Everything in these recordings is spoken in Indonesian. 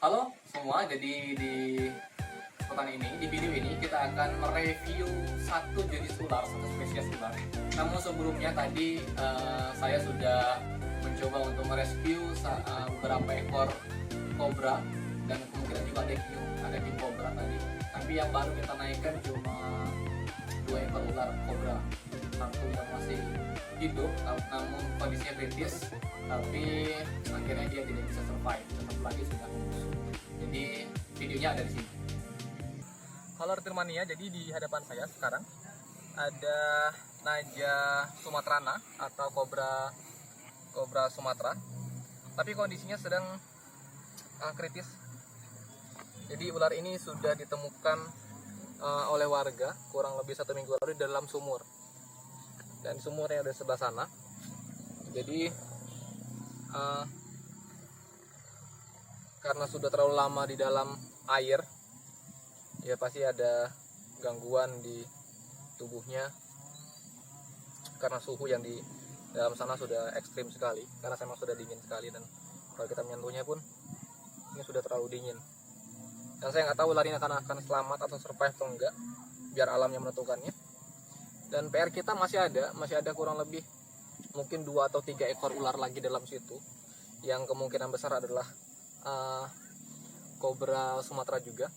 Halo semua, jadi di video ini kita akan mereview satu jenis ular, satu spesies ular. Namun sebelumnya tadi saya sudah mencoba untuk merescue beberapa ekor kobra dan kemungkinan juga ada king kobra tadi. Tapi yang baru kita naikkan cuma 2 ekor ular kobra, satu yang masih hidup namun kondisinya kritis, tapi akhirnya dia tidak bisa survive, tetap lagi sudah membusuk. Jadi videonya ada di sini. Halo Retirmania, jadi di hadapan saya sekarang ada Naja sumatrana atau kobra Sumatera, tapi kondisinya sedang kritis. Jadi ular ini sudah ditemukan oleh warga kurang lebih 1 minggu lalu di dalam sumur, dan sumurnya ada di sebelah sana. Jadi karena sudah terlalu lama di dalam air, ya pasti ada gangguan di tubuhnya karena suhu yang di dalam sana sudah ekstrim sekali, karena memang sudah dingin sekali, dan kalau kita menyentuhnya pun ini sudah terlalu dingin. Dan saya nggak tahu ular ini akan selamat atau survive atau enggak, biar alamnya menentukannya. Dan PR kita masih ada kurang lebih mungkin 2 atau 3 ekor ular lagi dalam situ, yang kemungkinan besar adalah kobra Sumatera juga,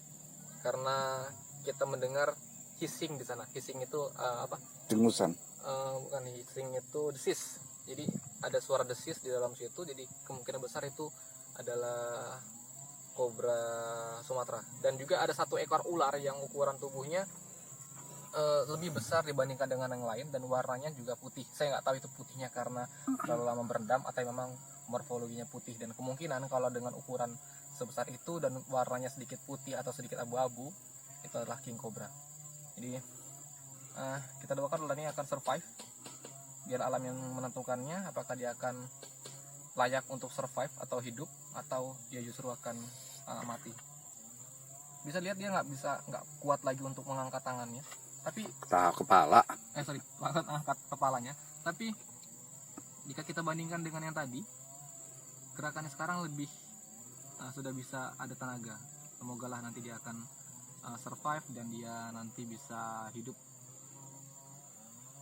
karena kita mendengar hissing di sana. Hissing itu apa? Dengusan. Bukan, hissing itu desis. Jadi ada suara desis di dalam situ. Jadi kemungkinan besar itu adalah kobra Sumatera. Dan juga ada 1 ekor ular yang ukuran tubuhnya lebih besar dibandingkan dengan yang lain, dan warnanya juga putih. Saya nggak tahu itu putihnya karena terlalu lama berendam atau memang morfologinya putih. Dan kemungkinan kalau dengan ukuran sebesar itu dan warnanya sedikit putih atau sedikit abu-abu, itu adalah king cobra. Jadi kita doakan ular ini akan survive, biar alam yang menentukannya apakah dia akan layak untuk survive atau hidup, atau dia justru akan mati. Bisa lihat dia nggak kuat lagi untuk mengangkat tangannya, tapi angkat kepalanya. Tapi jika kita bandingkan dengan yang tadi, gerakannya sekarang lebih sudah bisa ada tenaga. Semoga lah nanti dia akan survive dan dia nanti bisa hidup.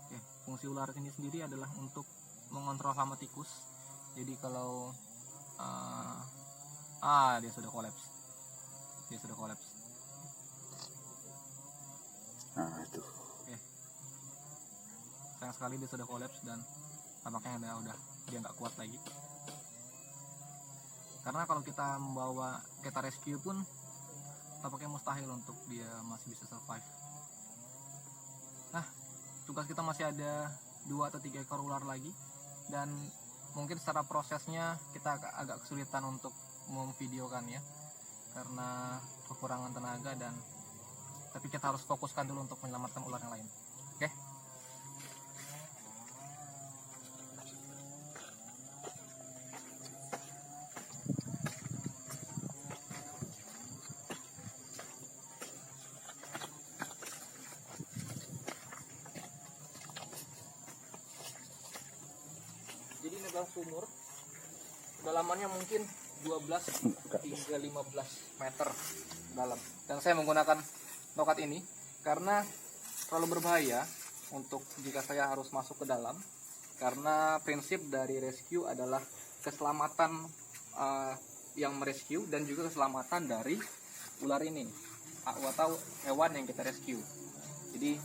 Oke, fungsi ular ini sendiri adalah untuk mengontrol hama tikus. Jadi kalau dia sudah kolaps. Nah, itu. Oke. Sayang sekali dia sudah kolaps, dan tampaknya udah dia nggak kuat lagi. Karena kalau kita rescue pun tampaknya mustahil untuk dia masih bisa survive. Nah, tugas kita masih ada 2 atau 3 ekor ular lagi, dan mungkin secara prosesnya kita agak kesulitan untuk memvideokannya karena kekurangan tenaga, tapi kita harus fokuskan dulu untuk menyelamatkan ular yang lain. Oke? Jadi ini adalah sumur, kedalamannya mungkin 12 hingga 15 meter dalam. Dan saya menggunakan tokat ini karena terlalu berbahaya untuk jika saya harus masuk ke dalam, karena prinsip dari rescue adalah keselamatan yang merescue dan juga keselamatan dari ular ini atau hewan yang kita rescue. Jadi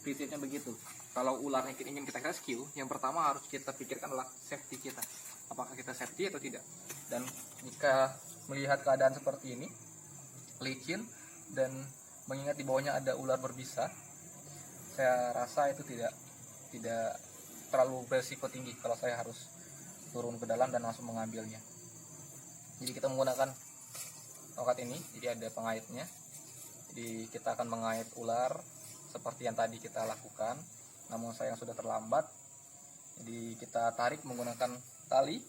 prinsipnya begitu. Kalau ular yang ingin kita rescue, yang pertama harus kita pikirkan adalah safety kita. Apakah kita safety atau tidak? Dan jika melihat keadaan seperti ini, licin, dan mengingat di bawahnya ada ular berbisa, saya rasa itu tidak terlalu berisiko tinggi kalau saya harus turun ke dalam dan langsung mengambilnya. Jadi kita menggunakan tokat ini, jadi ada pengaitnya. Jadi kita akan mengait ular seperti yang tadi kita lakukan, namun sayang sudah terlambat. Jadi kita tarik menggunakan tali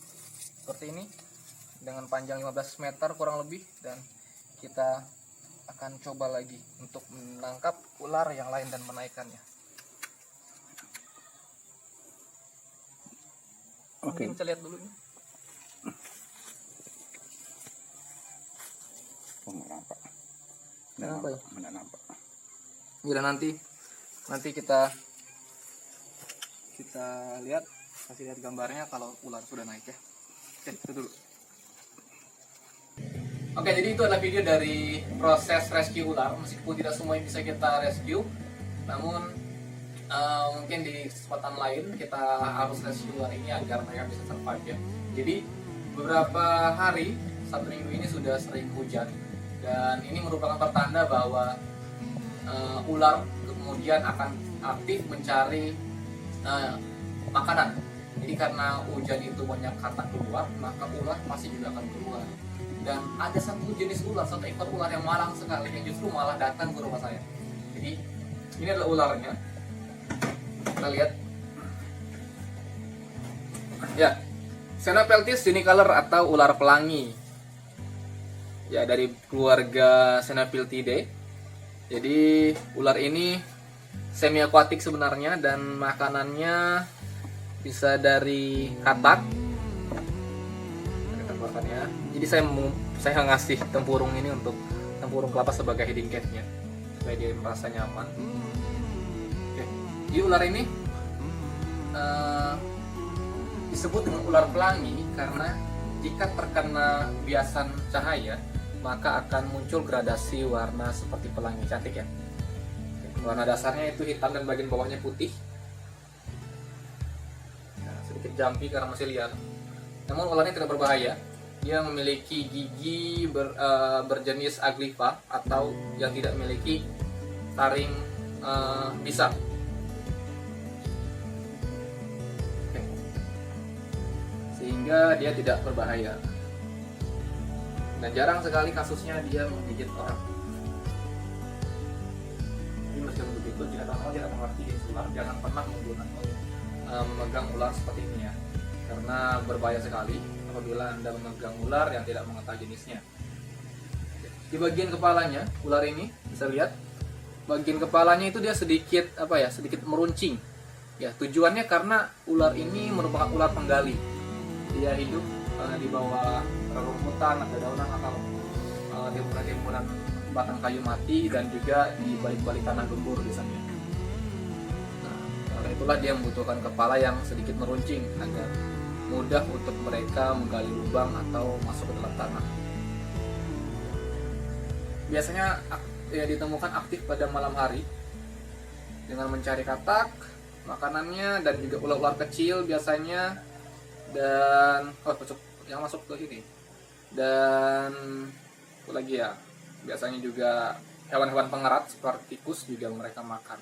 seperti ini dengan panjang 15 meter kurang lebih, dan kita akan coba lagi untuk menangkap ular yang lain dan menaikkannya. Mungkin bisa lihat dulu ini. Oh, nggak nampak. Kenapa ya? Nggak nampak. Bila nanti kita lihat, kasih lihat gambarnya kalau ular sudah naik ya. Oke, itu dulu. Oke, jadi itu adalah video dari proses rescue ular. Meskipun tidak semuanya bisa kita rescue, namun mungkin di kesempatan lain kita harus rescue ular ini agar mereka bisa survive ya. Jadi beberapa hari, 1 minggu ini sudah sering hujan, dan ini merupakan pertanda bahwa ular kemudian akan aktif mencari makanan. Jadi karena hujan itu banyak katak keluar, maka ular pasti juga akan keluar. Dan ada satu jenis ular, satu ekor ular yang malang sekali, yang justru malah datang ke rumah saya. Jadi ini adalah ularnya. Kita lihat. Ya, Xenopeltis unicolor atau ular pelangi. Ya, dari keluarga Xenopiltidae. Jadi ular ini semi akuatik sebenarnya, dan makanannya bisa dari katak. Kita makannya. Jadi saya ngasih tempurung ini untuk tempurung kelapa sebagai hiding cave-nya supaya dia merasa nyaman. Oke. Jadi ular ini disebut dengan ular pelangi karena jika terkena biasan cahaya maka akan muncul gradasi warna seperti pelangi. Cantik ya. Warna dasarnya itu hitam dan bagian bawahnya putih. Nah, sedikit jumpy karena masih liar. Namun ularnya tidak berbahaya. Dia memiliki gigi berjenis aglypha atau yang tidak memiliki taring bisa. Sehingga dia tidak berbahaya. Dan jarang sekali kasusnya dia menggigit orang. Jadi meskipun begitu, jika teman-teman tidak mengerti jenis ular, jangan pernah memegang ular seperti ini ya, karena berbahaya sekali apabila Anda memegang ular yang tidak mengetahui jenisnya. Di bagian kepalanya, ular ini bisa lihat, bagian kepalanya itu dia sedikit sedikit meruncing. Ya, tujuannya karena ular ini merupakan ular penggali. Dia hidup di bawah rerumputan, dedaunan atau timbunan batang kayu mati, dan juga di balik-balik tanah gembur biasanya. Nah, karena itulah dia membutuhkan kepala yang sedikit meruncing agar mudah untuk mereka menggali lubang atau masuk ke dalam tanah. Biasanya ya ditemukan aktif pada malam hari dengan mencari katak, makanannya, dan juga ular-ular kecil biasanya, dan yang masuk ke sini, dan apa lagi ya, biasanya juga hewan-hewan pengerat seperti tikus juga mereka makan.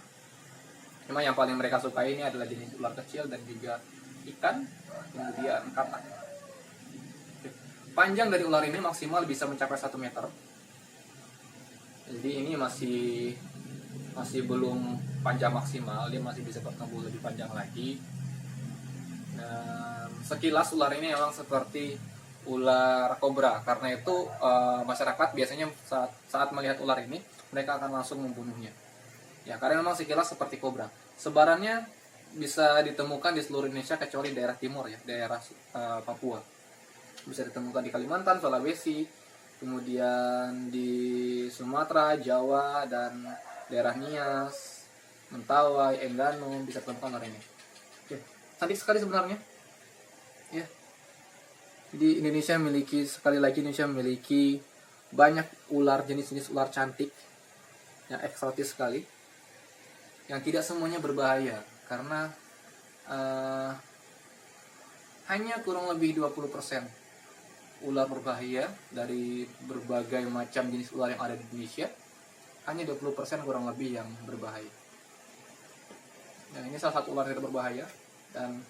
Cuma yang paling mereka sukai ini adalah jenis ular kecil dan juga ikan, kemudian katak. Panjang dari ular ini maksimal bisa mencapai 1 meter. Jadi ini masih belum panjang maksimal, dia masih bisa bertumbuh lebih panjang lagi. Dan sekilas ular ini memang seperti ular kobra, karena itu masyarakat biasanya saat melihat ular ini mereka akan langsung membunuhnya. Ya, karena memang sekilas seperti kobra. Sebarannya bisa ditemukan di seluruh Indonesia kecuali daerah timur ya, daerah Papua. Bisa ditemukan di Kalimantan, Sulawesi, kemudian di Sumatera, Jawa, dan daerah Nias, Mentawai, Enggano bisa ditemukan ular ini. Oke, cantik sekali sebenarnya. Ya. Jadi Indonesia memiliki banyak ular, jenis-jenis ular cantik yang eksotis sekali, yang tidak semuanya berbahaya, karena hanya kurang lebih 20% ular berbahaya dari berbagai macam jenis ular yang ada di Indonesia. Hanya 20% kurang lebih yang berbahaya. Dan ini salah satu ular yang tidak berbahaya dan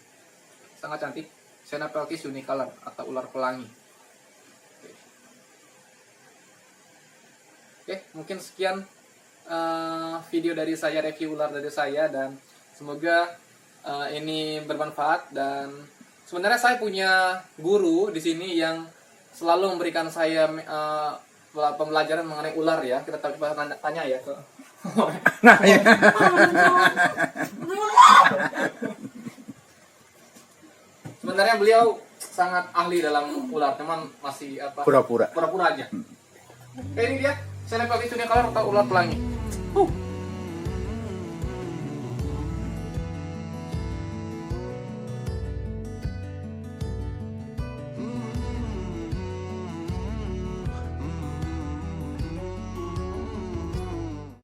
sangat cantik, Xenopeltis unicolor atau ular pelangi. Oke, mungkin sekian video dari saya, review ular dari saya, dan semoga ini bermanfaat. Dan sebenarnya saya punya guru di sini yang selalu memberikan saya pembelajaran mengenai ular ya. Kita coba tanya ya ke. Nah, ya. Sebenarnya beliau sangat ahli dalam ular, teman masih Pura-pura. Pura-pura aja. Ini dia, saya lempar itu dia kalau ular pelangi.